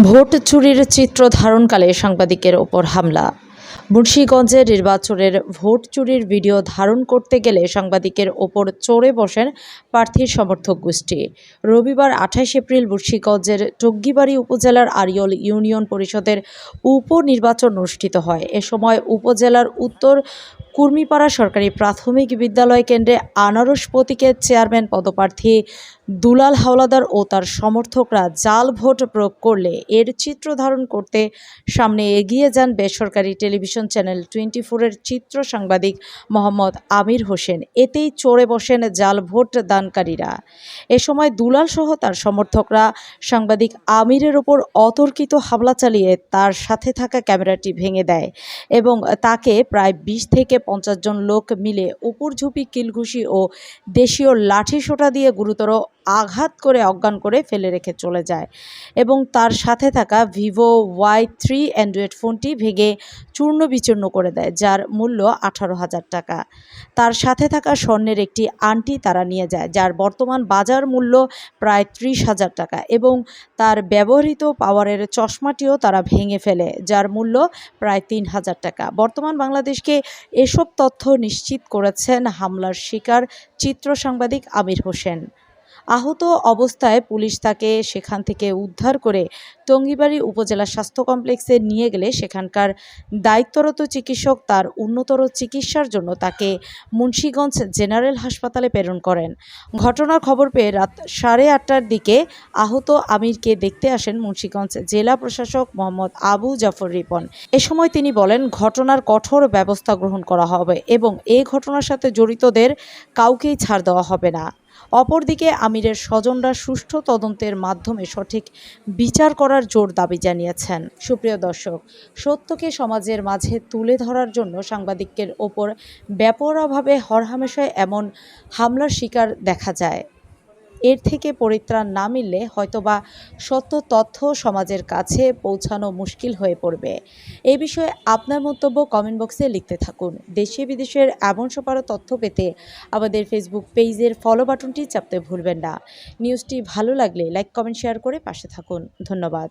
Vote চুরির চিত্র ধারণকালে সাংবাদিকের ওপর হামলা। মুন্সিগঞ্জে নির্বাচনের ভোট চুরির ভিডিও ধারণ করতে গেলে সাংবাদিকের ওপর চড়ে বসেন প্রার্থীর সমর্থক গোষ্ঠী। রবিবার ২৮ এপ্রিল মুন্সিগঞ্জের টুঙ্গিবাড়ি উপজেলার আড়িয়ল ইউনিয়ন পরিষদের উপনির্বাচন অনুষ্ঠিত হয়। এ সময় উপজেলার উত্তর কুর্মিপাড়া সরকারি প্রাথমিক বিদ্যালয় কেন্দ্রে আনারস প্রতীকের চেয়ারম্যান পদপ্রার্থী দুলাল হাওলাদার ও তার সমর্থকরা জাল ভোট প্রয়োগ করলে এর চিত্র ধারণ করতে সামনে এগিয়ে যান বেসরকারি টেলিভিশন চ্যানেল 24-এর চিত্র সাংবাদিক মোহাম্মদ আমির হোসেন। এতেই চড়ে বসেন জাল ভোট দানকারীরা। এ সময় দুলাল সহ তার সমর্থকরা সাংবাদিক আমিরের ওপর অতর্কিত হামলা চালিয়ে তার সাথে থাকা ক্যামেরাটি ভেঙে দেয় এবং তাকে প্রায় ২০ থেকে ৫০ জন লোক মিলে উপরঝুপি, কিলঘুষি ও দেশীয় লাঠিসোঁটা দিয়ে গুরুতর আঘাত করে অজ্ঞান করে ফেলে রেখে চলে যায় এবং তার সাথে থাকা ভিভো Y3 অ্যান্ড্রয়েড ফোনটি ভেঙে চূর্ণ বিচূর্ণ করে দেয়, যার মূল্য ১৮,০০০ টাকা। তার সাথে থাকা স্বর্ণের একটি আংটি তারা নিয়ে যায়, যার বর্তমান বাজার মূল্য প্রায় ৩০,০০০ টাকা, এবং তার ব্যবহৃত পাওয়ারের চশমাটিও তারা ভেঙে ফেলে, যার মূল্য প্রায় ৩,০০০ টাকা। বর্তমান বাংলাদেশকে এসব তথ্য নিশ্চিত করেছেন হামলার শিকার চিত্র সাংবাদিক আমির হোসেন। আহত অবস্থায় পুলিশ তাকে সেখান থেকে উদ্ধার করে টঙ্গিবাড়ি উপজেলা স্বাস্থ্য কমপ্লেক্সে নিয়ে গেলে সেখানকার দায়িত্বরত চিকিৎসক তার উন্নতর চিকিৎসার জন্য তাকে মুন্সিগঞ্জ জেনারেল হাসপাতালে প্রেরণ করেন। ঘটনার খবর পেয়ে রাত 8:30টার দিকে আহত আমিরকে দেখতে আসেন মুন্সিগঞ্জ জেলা প্রশাসক মোহাম্মদ আবু জাফর রিপন। এ সময় তিনি বলেন, ঘটনার কঠোর ব্যবস্থা গ্রহণ করা হবে এবং এই ঘটনার সাথে জড়িতদের কাউকেই ছাড় দেওয়া হবে না। অপরদিকে আমিরের স্বজনরা সুষ্ঠু তদন্তের মাধ্যমে সঠিক বিচার করার জোর দাবি জানিয়েছেন। সুপ্রিয় দর্শক, সত্যকে সমাজের মাঝে তুলে ধরার জন্য সাংবাদিকদের ওপর বেপরোয়াভাবে হরহামেশাই এমন হামলার শিকার দেখা যায়। এর থেকে পরিত্রাণ না মিললে হয়তোবা সত্য তথ্য সমাজের কাছে পৌঁছানো মুশকিল হয়ে পড়বে। এই বিষয়ে আপনার মন্তব্য কমেন্ট বক্সে লিখতে থাকুন। দেশে বিদেশের এমন সপারো তথ্য পেতে আমাদের ফেসবুক পেজের ফলো বাটনটি চাপতে ভুলবেন না। নিউজটি ভালো লাগলে লাইক, কমেন্ট, শেয়ার করে পাশে থাকুন। ধন্যবাদ।